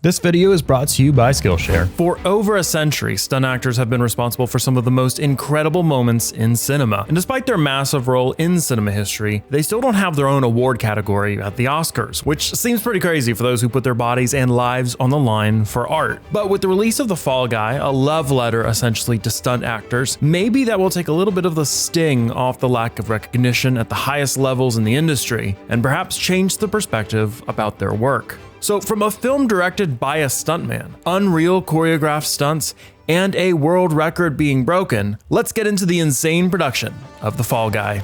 This video is brought to you by Skillshare. For over a century, stunt actors have been responsible for some of the most incredible moments in cinema. And despite their massive role in cinema history, they still don't have their own award category at the Oscars, which seems pretty crazy for those who put their bodies and lives on the line for art. But with the release of The Fall Guy, a love letter essentially to stunt actors, maybe that will take a little bit of the sting off the lack of recognition at the highest levels in the industry, and perhaps change the perspective about their work. So from a film directed by a stuntman, unreal choreographed stunts, and a world record being broken, let's get into the insane production of The Fall Guy.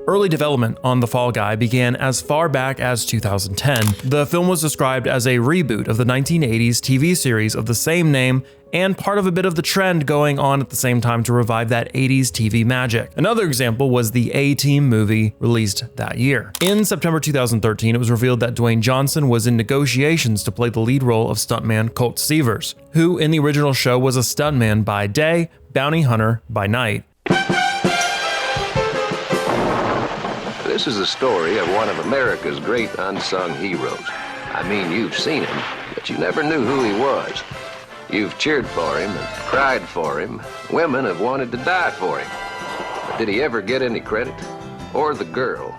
Early development on The Fall Guy began as far back as 2010. The film was described as a reboot of the 1980s TV series of the same name and part of a bit of the trend going on at the same time to revive that 80s TV magic. Another example was the A-Team movie released that year. In September 2013, it was revealed that Dwayne Johnson was in negotiations to play the lead role of stuntman Colt Seavers, who in the original show was a stuntman by day, bounty hunter by night. This is the story of one of America's great unsung heroes. I mean, you've seen him, but you never knew who he was. You've cheered for him and cried for him. Women have wanted to die for him. But did he ever get any credit? Or the girl?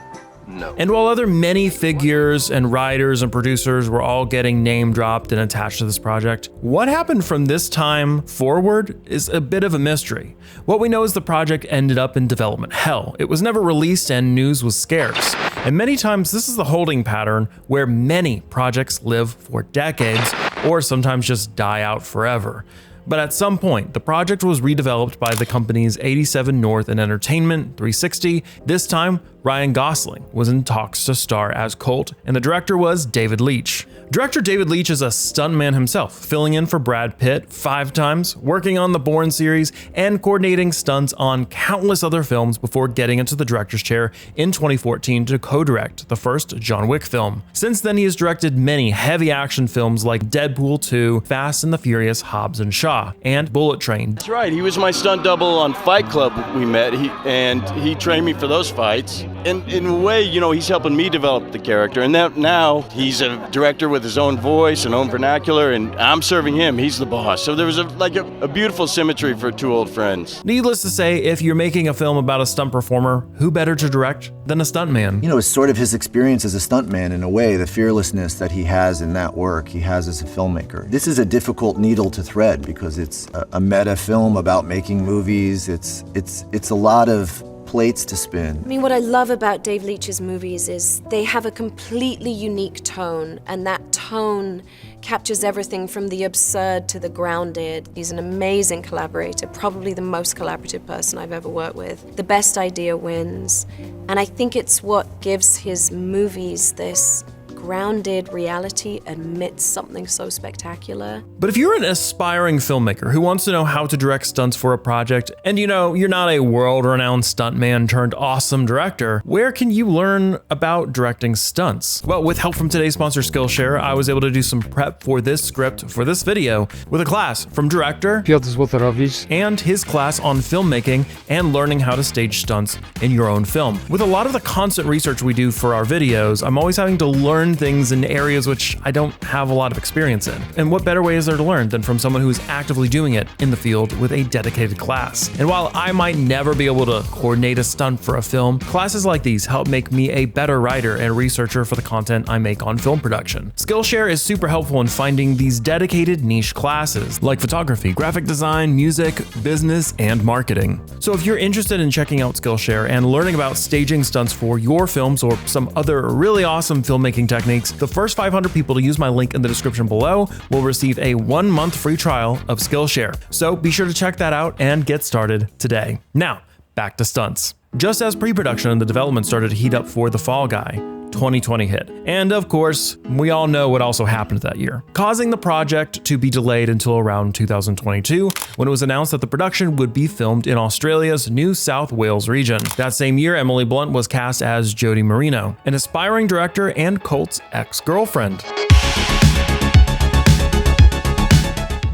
No. And while other many figures and writers and producers were all getting name dropped and attached to this project, what happened from this time forward is a bit of a mystery. What we know is the project ended up in development hell. It was never released and news was scarce. And many times this is the holding pattern where many projects live for decades or sometimes just die out forever. But at some point, the project was redeveloped by the companies 87 North and Entertainment 360. This time, Ryan Gosling was in talks to star as Colt, and the director was David Leitch. Director David Leitch is a stuntman himself, filling in for Brad Pitt 5 times, working on the Bourne series, and coordinating stunts on countless other films before getting into the director's chair in 2014 to co-direct the first John Wick film. Since then, he has directed many heavy action films like Deadpool 2, Fast and the Furious, Hobbs and Shaw, and Bullet Train. That's right, he was my stunt double on Fight Club we met, he trained me for those fights. And in a way, you know, he's helping me develop the character, and now he's a director with his own voice and own vernacular, and I'm serving him, he's the boss. So there was a beautiful symmetry for 2 old friends. Needless to say, if you're making a film about a stunt performer, who better to direct than a stuntman? You know, it's sort of his experience as a stuntman in a way, the fearlessness that he has in that work, he has as a filmmaker. This is a difficult needle to thread because it's a meta film about making movies. It's a lot of plates to spin. I mean, what I love about Dave Leitch's movies is they have a completely unique tone, and that tone captures everything from the absurd to the grounded. He's an amazing collaborator, probably the most collaborative person I've ever worked with. The best idea wins, and I think it's what gives his movies this grounded reality amidst something so spectacular. But if you're an aspiring filmmaker who wants to know how to direct stunts for a project, and you know, you're not a world-renowned stuntman turned awesome director, where can you learn about directing stunts? Well, with help from today's sponsor Skillshare, I was able to do some prep for this script for this video with a class from director Piotr Złotorowicz and his class on filmmaking and learning how to stage stunts in your own film. With a lot of the constant research we do for our videos, I'm always having to learn things in areas which I don't have a lot of experience in. And what better way is there to learn than from someone who is actively doing it in the field with a dedicated class? And while I might never be able to coordinate a stunt for a film, classes like these help make me a better writer and researcher for the content I make on film production. Skillshare is super helpful in finding these dedicated niche classes like photography, graphic design, music, business, and marketing. So if you're interested in checking out Skillshare and learning about staging stunts for your films or some other really awesome filmmaking techniques, the first 500 people to use my link in the description below will receive a 1-month free trial of Skillshare. So be sure to check that out and get started today. Now, back to stunts. Just as pre-production and the development started to heat up for The Fall Guy, 2020 hit. And of course, we all know what also happened that year, causing the project to be delayed until around 2022, when it was announced that the production would be filmed in Australia's New South Wales region. That same year, Emily Blunt was cast as Jodie Marino, an aspiring director and Colt's ex-girlfriend.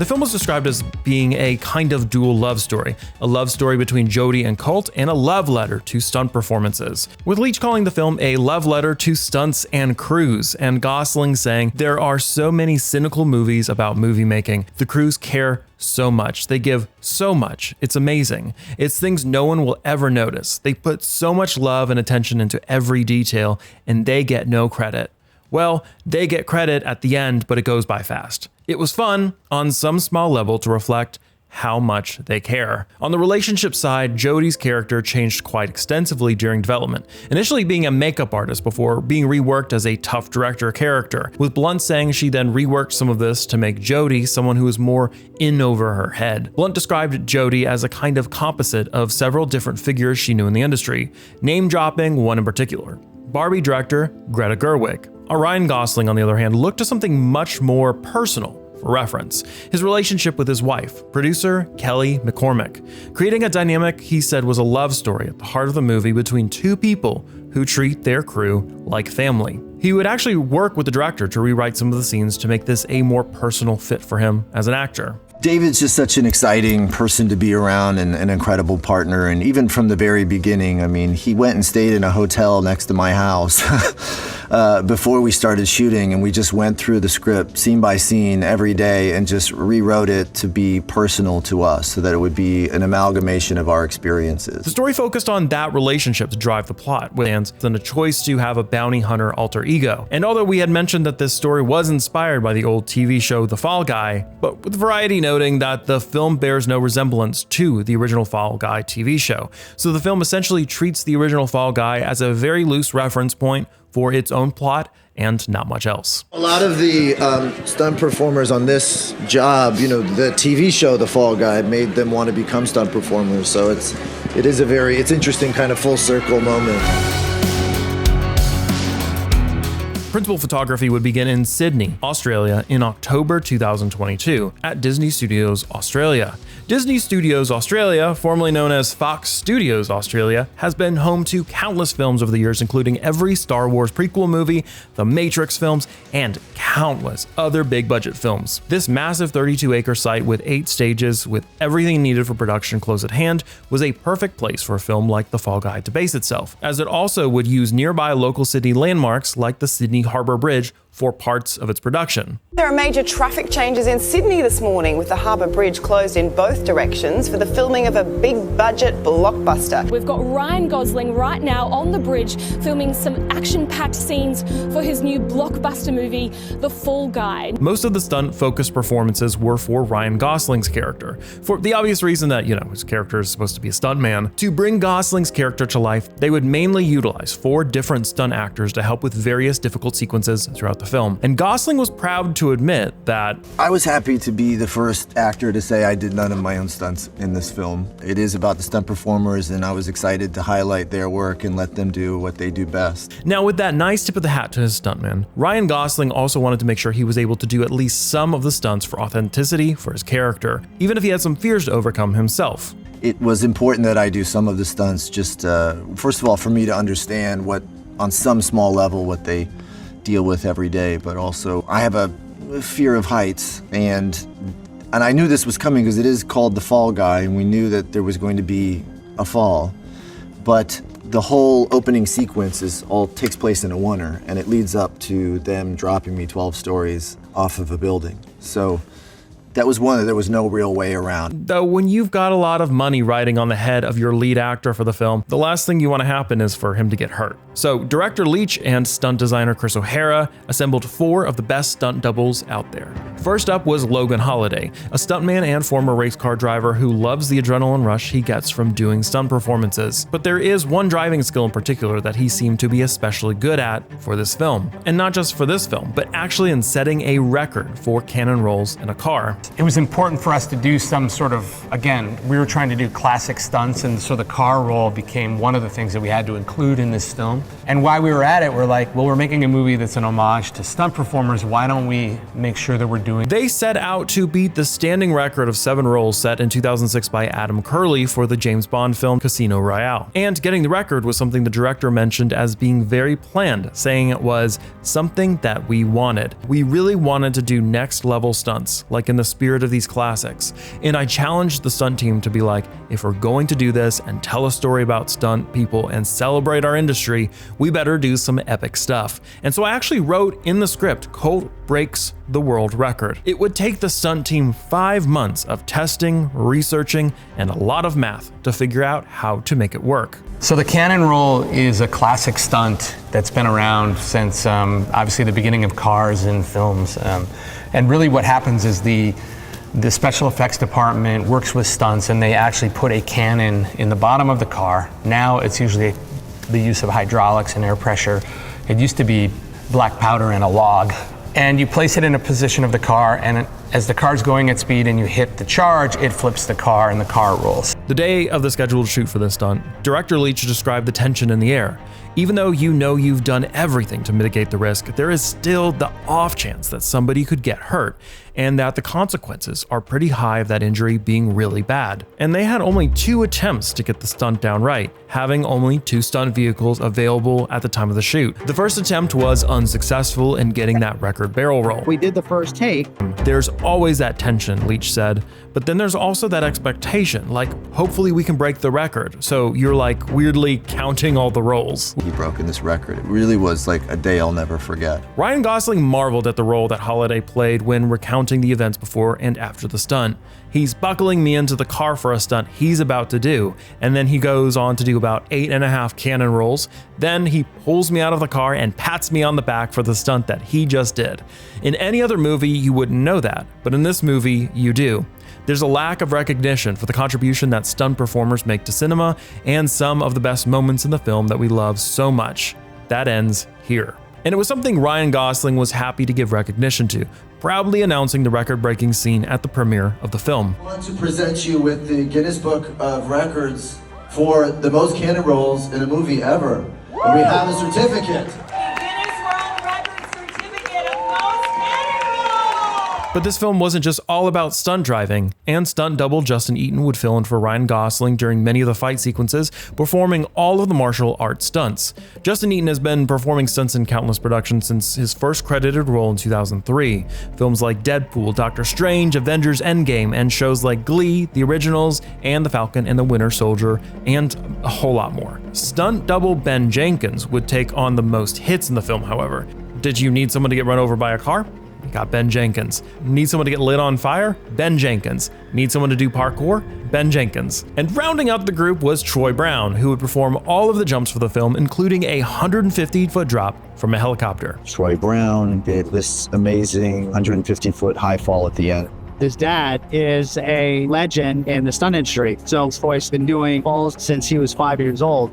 The film was described as being a kind of dual love story, a love story between Jodie and Colt, and a love letter to stunt performances, with Leitch calling the film a love letter to stunts and crews, and Gosling saying, "There are so many cynical movies about movie making. The crews care so much. They give so much. It's amazing. It's things no one will ever notice. They put so much love and attention into every detail, and they get no credit." Well, they get credit at the end, but it goes by fast. It was fun, on some small level, to reflect how much they care. On the relationship side, Jodie's character changed quite extensively during development, initially being a makeup artist before being reworked as a tough director character, with Blunt saying she then reworked some of this to make Jodie someone who was more in over her head. Blunt described Jodie as a kind of composite of several different figures she knew in the industry, name-dropping one in particular: Barbie director Greta Gerwig. Ryan Gosling, on the other hand, looked to something much more personal. For reference, his relationship with his wife, producer Kelly McCormick, creating a dynamic he said was a love story at the heart of the movie between two people who treat their crew like family. He would actually work with the director to rewrite some of the scenes to make this a more personal fit for him as an actor. David's just such an exciting person to be around and an incredible partner. And even from the very beginning, I mean, he went and stayed in a hotel next to my house before we started shooting. And we just went through the script scene by scene every day and just rewrote it to be personal to us so that it would be an amalgamation of our experiences. The story focused on that relationship to drive the plot, with then a choice to have a bounty hunter alter ego. And although we had mentioned that this story was inspired by the old TV show The Fall Guy, but with Variety noting that the film bears no resemblance to the original Fall Guy TV show. So the film essentially treats the original Fall Guy as a very loose reference point for its own plot and not much else. A lot of the stunt performers on this job, you know, the TV show The Fall Guy made them want to become stunt performers. So it's interesting kind of full circle moment. Principal photography would begin in Sydney, Australia in October 2022 at Disney Studios Australia. Disney Studios Australia, formerly known as Fox Studios Australia, has been home to countless films over the years, including every Star Wars prequel movie, the Matrix films, and countless other big budget films. This massive 32-acre site with 8 stages with everything needed for production close at hand was a perfect place for a film like The Fall Guy to base itself, as it also would use nearby local Sydney landmarks like the Sydney Harbour Bridge for parts of its production. There are major traffic changes in Sydney this morning, with the Harbour Bridge closed in both directions for the filming of a big-budget blockbuster. We've got Ryan Gosling right now on the bridge filming some action-packed scenes for his new blockbuster movie, The Fall Guy. Most of the stunt-focused performances were for Ryan Gosling's character, for the obvious reason that, you know, his character is supposed to be a stuntman. To bring Gosling's character to life, they would mainly utilize 4 different stunt actors to help with various difficult sequences throughout the film. And Gosling was proud to admit that I was happy to be the first actor to say I did none of my own stunts in this film. It is about the stunt performers, and I was excited to highlight their work and let them do what they do best. Now, with that nice tip of the hat to his stuntman, Ryan Gosling also wanted to make sure he was able to do at least some of the stunts for authenticity for his character, even if he had some fears to overcome himself. It was important that I do some of the stunts just, first of all, for me to understand what, on some small level, what they deal with every day, but also I have a fear of heights, and I knew this was coming because it is called The Fall Guy, and we knew that there was going to be a fall, but the whole opening sequence all takes place in a oneer, and it leads up to them dropping me 12 stories off of a building. So that was one that there was no real way around. Though when you've got a lot of money riding on the head of your lead actor for the film, the last thing you want to happen is for him to get hurt. So director Leitch and stunt designer Chris O'Hara assembled 4 of the best stunt doubles out there. First up was Logan Holladay, a stuntman and former race car driver who loves the adrenaline rush he gets from doing stunt performances. But there is one driving skill in particular that he seemed to be especially good at for this film. And not just for this film, but actually in setting a record for cannon rolls in a car. It was important for us to do some sort of, again, we were trying to do classic stunts, and so the car roll became one of the things that we had to include in this film. And while we were at it, we're like, well, we're making a movie that's an homage to stunt performers. Why don't we make sure that we're doing... They set out to beat the standing record of 7 rolls set in 2006 by Adam Curley for the James Bond film Casino Royale. And getting the record was something the director mentioned as being very planned, saying it was something that we wanted. We really wanted to do next level stunts, like in the spirit of these classics. And I challenged the stunt team to be like, if we're going to do this and tell a story about stunt people and celebrate our industry, we better do some epic stuff. And so I actually wrote in the script, Colt breaks the world record. It would take the stunt team 5 months of testing, researching, and a lot of math to figure out how to make it work. So the cannon roll is a classic stunt that's been around since obviously the beginning of cars and films. And really what happens is the special effects department works with stunts and they actually put a cannon in the bottom of the car. Now it's usually the use of hydraulics and air pressure. It used to be black powder and a log. And you place it in a position of the car, and as the car's going at speed and you hit the charge, it flips the car and the car rolls. The day of the scheduled shoot for this stunt, director Leitch described the tension in the air. Even though you know you've done everything to mitigate the risk, there is still the off chance that somebody could get hurt, and that the consequences are pretty high of that injury being really bad. And they had only 2 attempts to get the stunt down right, having only 2 stunt vehicles available at the time of the shoot. The first attempt was unsuccessful in getting that record barrel roll. We did the first take. There's always that tension, Leitch said, but then there's also that expectation, like hopefully we can break the record. So you're like weirdly counting all the rolls. He broken this record. It really was like a day I'll never forget. Ryan Gosling marveled at the role that Holladay played when recounting the events before and after the stunt. He's buckling me into the car for a stunt he's about to do, and then he goes on to do about 8.5 cannon rolls. Then he pulls me out of the car and pats me on the back for the stunt that he just did. In any other movie, you wouldn't know that, but in this movie, you do. There's a lack of recognition for the contribution that stunt performers make to cinema and some of the best moments in the film that we love so much. That ends here. And it was something Ryan Gosling was happy to give recognition to, proudly announcing the record-breaking scene at the premiere of the film. I want to present you with the Guinness Book of Records for the most cannon rolls in a movie ever. And we have a certificate. But this film wasn't just all about stunt driving, and stunt double Justin Eaton would fill in for Ryan Gosling during many of the fight sequences, performing all of the martial arts stunts. Justin Eaton has been performing stunts in countless productions since his first credited role in 2003. Films like Deadpool, Doctor Strange, Avengers Endgame, and shows like Glee, The Originals, and The Falcon and the Winter Soldier, and a whole lot more. Stunt double Ben Jenkins would take on the most hits in the film, however. Did you need someone to get run over by a car? Got Ben Jenkins. Need someone to get lit on fire? Ben Jenkins. Need someone to do parkour? Ben Jenkins. And rounding out the group was Troy Brown, who would perform all of the jumps for the film, including a 150-foot drop from a helicopter. Troy Brown did this amazing 150-foot high fall at the end. His dad is a legend in the stunt industry, so Troy's been doing falls since he was 5 years old.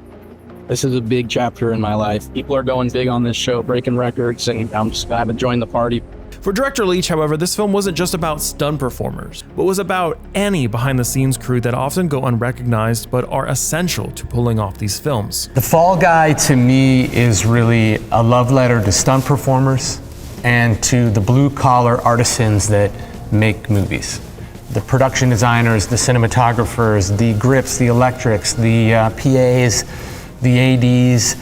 This is a big chapter in my life. People are going big on this show, breaking records, and I'm just glad to join the party. For director Leitch, however, this film wasn't just about stunt performers, but was about any behind-the-scenes crew that often go unrecognized but are essential to pulling off these films. The Fall Guy to me is really a love letter to stunt performers and to the blue-collar artisans that make movies. The production designers, the cinematographers, the grips, the electrics, the PAs, the ADs,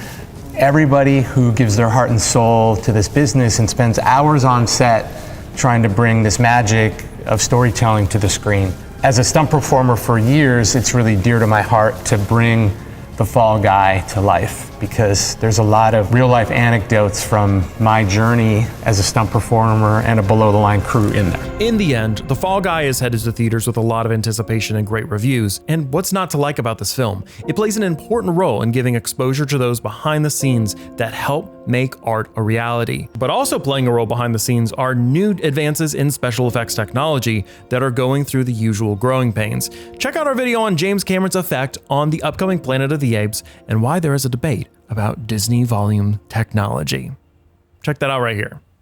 everybody who gives their heart and soul to this business and spends hours on set trying to bring this magic of storytelling to the screen. As a stunt performer for years, it's really dear to my heart to bring the Fall Guy to life, because there's a lot of real life anecdotes from my journey as a stunt performer and a below the line crew in there. In the end, The Fall Guy is headed to theaters with a lot of anticipation and great reviews. And what's not to like about this film? It plays an important role in giving exposure to those behind the scenes that help make art a reality. But also playing a role behind the scenes are new advances in special effects technology that are going through the usual growing pains. Check out our video on James Cameron's effect on the upcoming Planet of the Apes and why there is a debate about Disney volume technology. Check that out right here.